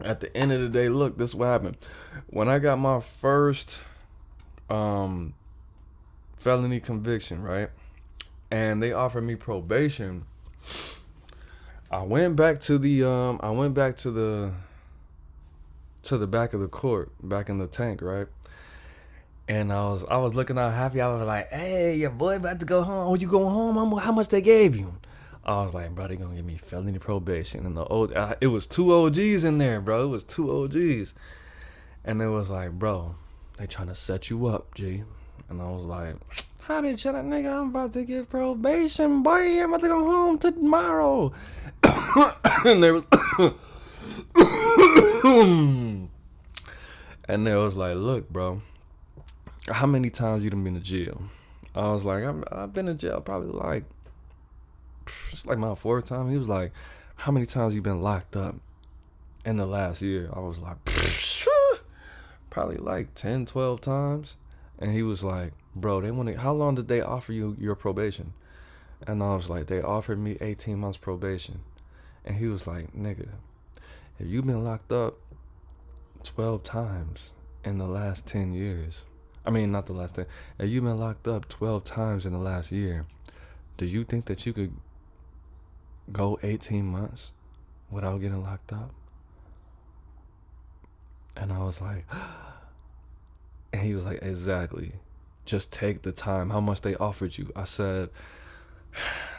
At the end of the day, look, this is what happened. When I got my first um felony conviction, right? And they offered me probation. I went back to the back of the court, back in the tank, right? And I was looking out happy. I was like, "Hey, your boy about to go home. Oh, you going home? How much they gave you?" I was like, "Bro, they gonna give me felony probation." And it was two OGs in there, bro. It was two OGs, and it was like, "Bro, they trying to set you up, G." And I was like, "How they shut up, nigga? I'm about to get probation, boy. I'm about to go home tomorrow." and they was, and they was like, "Look, bro, how many times you done been to jail?" I was like, I've been to jail probably like, it's like my fourth time. He was like, "How many times you been locked up in the last year?" I was like, probably like 10, 12 times. And he was like, "Bro, how long did they offer you your probation?" And I was like, "They offered me 18 months probation." And he was like, "Nigga, if you been locked up 12 times in the last 10 years, I mean, not the last 10, if you've been locked up 12 times in the last year, do you think that you could go 18 months without getting locked up?" And I was like, and he was like, "Exactly. Just take the time. How much they offered you?" I said,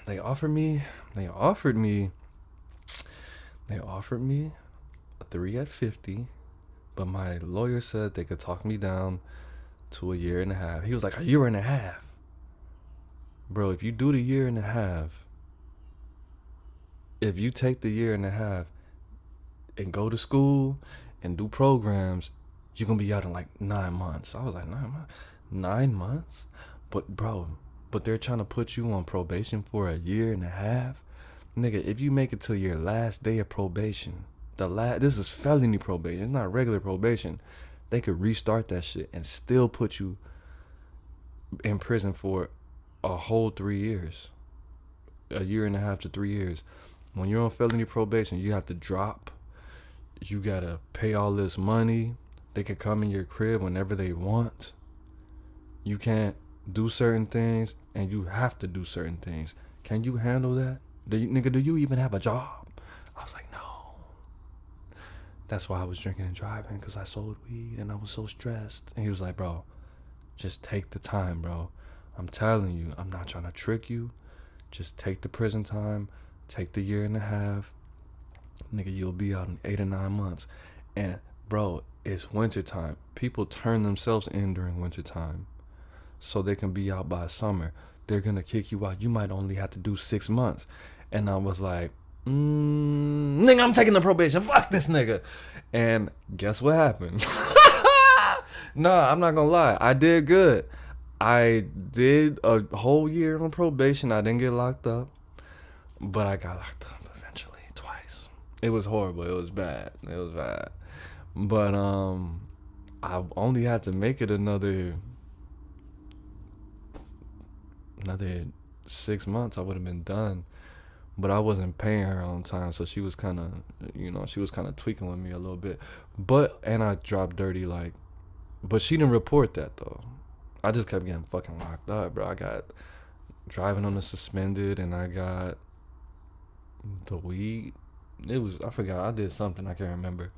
they offered me, they offered me, they offered me a 3 at 50, but my lawyer said they could talk me down to a year and a half. He was like, "A year and a half?" Bro, if you do the year and a half, if you take the year and a half and go to school and do programs, you're gonna be out in like 9 months. I was like, 9 months? 9 months? But bro, they're trying to put you on probation for a year and a half? Nigga, if you make it to your last day of probation, this is felony probation, it's not regular probation. They could restart that shit and still put you in prison for a whole 3 years. A year and a half to 3 years. When you're on felony probation, you have to drop. You gotta pay all this money. They can come in your crib whenever they want. You can't do certain things, and you have to do certain things. Can you handle that? Do you even have a job? I was like, no. That's why I was drinking and driving, because I sold weed and I was so stressed. And he was like, "Bro, just take the time, bro. I'm telling you, I'm not trying to trick you. Just take the prison time. Take the year and a half. Nigga, you'll be out in 8 or 9 months." And bro, it's winter time. People turn themselves in during winter time so they can be out by summer. They're gonna kick you out. You might only have to do 6 months. And I was like, nigga, I'm taking the probation. Fuck this nigga. And guess what happened? Nah, I'm not gonna lie. I did good. I did a whole year on probation. I didn't get locked up, but I got locked up eventually twice. It was horrible. It was bad. It was bad. But I only had to make it another 6 months. I would have been done. But I wasn't paying her on time, so she was kind of, she was kind of tweaking with me a little bit. And I dropped dirty, like, but she didn't report that though. I just kept getting fucking locked up, bro. I got driving on the suspended, and I got the weed. I forgot. I did something. I can't remember.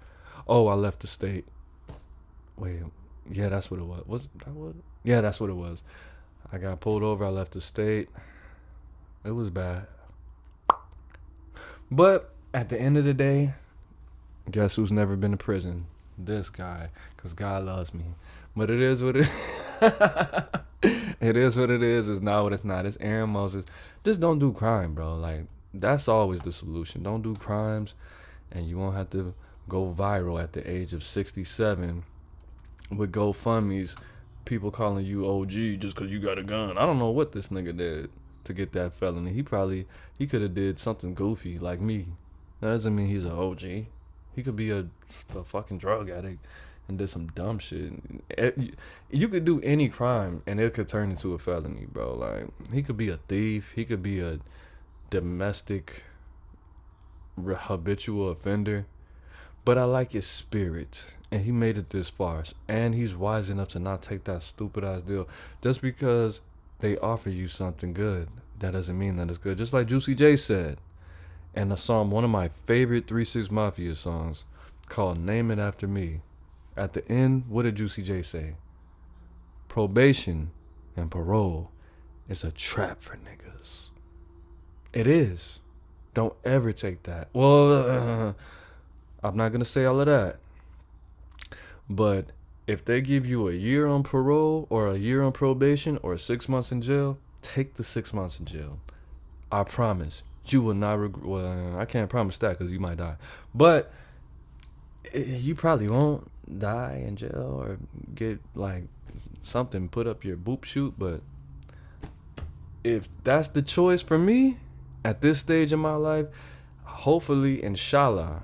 Oh, I left the state. Wait, yeah, that's what it was. Was that what? Yeah, that's what it was. I got pulled over. I left the state. It was bad. But at the end of the day, guess who's never been to prison? This guy, because God loves me. But it is what it it is what it is. It's not what it's not. It's Aaron Moses. Just don't do crime, bro. Like, that's always the solution. Don't do crimes, and you won't have to go viral at the age of 67 with GoFundMe's, people calling you OG just because you got a gun. I don't know what this nigga did to get that felony. He could have did something goofy like me. That doesn't mean he's an OG. He could be a fucking drug addict and did some dumb shit. You could do any crime and it could turn into a felony, bro. Like, he could be a thief. He could be a domestic habitual offender. But I like his spirit. And he made it this far. And he's wise enough to not take that stupid ass deal. Just because they offer you something good, that doesn't mean that it's good. Just like Juicy J said. And a song, one of my favorite 3 6 Mafia songs, called Name It After Me. At the end, what did Juicy J say? Probation and parole is a trap for niggas. It is. Don't ever take that. Well, I'm not going to say all of that. But if they give you a year on parole or a year on probation or 6 months in jail, take the 6 months in jail. I promise. You will not regret. Well, I can't promise that because you might die. But you probably won't die in jail or get like something put up your boop shoot. But if that's the choice for me at this stage in my life, hopefully, inshallah,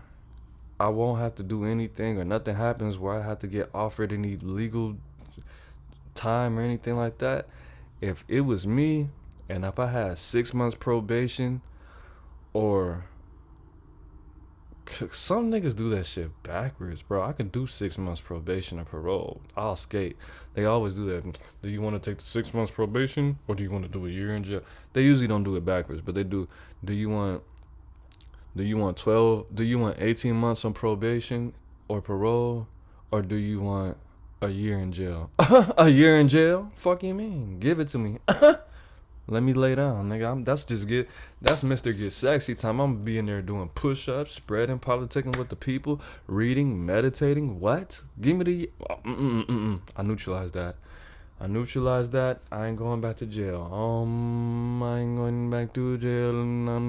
I won't have to do anything or nothing happens where I have to get offered any legal time or anything like that. If it was me and if I had 6 months probation or some niggas do that shit backwards, bro. I could do 6 months probation or parole. I'll skate. They always do that. Do you want to take the 6 months probation or do you want to do a year in jail? They usually don't do it backwards, but they do. Do you want 12? Do you want 18 months on probation or parole, or do you want a year in jail? A year in jail? Fuck you mean? Give it to me. Let me lay down, nigga. That's Mr. Get Sexy time. I'm gonna be in there doing push-ups, spreading, politicking with the people, reading, meditating. What? Give me the. I neutralized that. I ain't going back to jail. I ain't going back to jail. I'm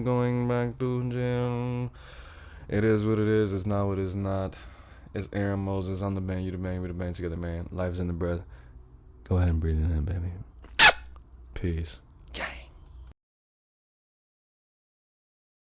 going back to jail. It is what it is. It's not what it's not. It's Aaron Moses. I'm the man. You the man. We the band together, man. Life is in the breath. Go ahead and breathe it in, baby. Peace.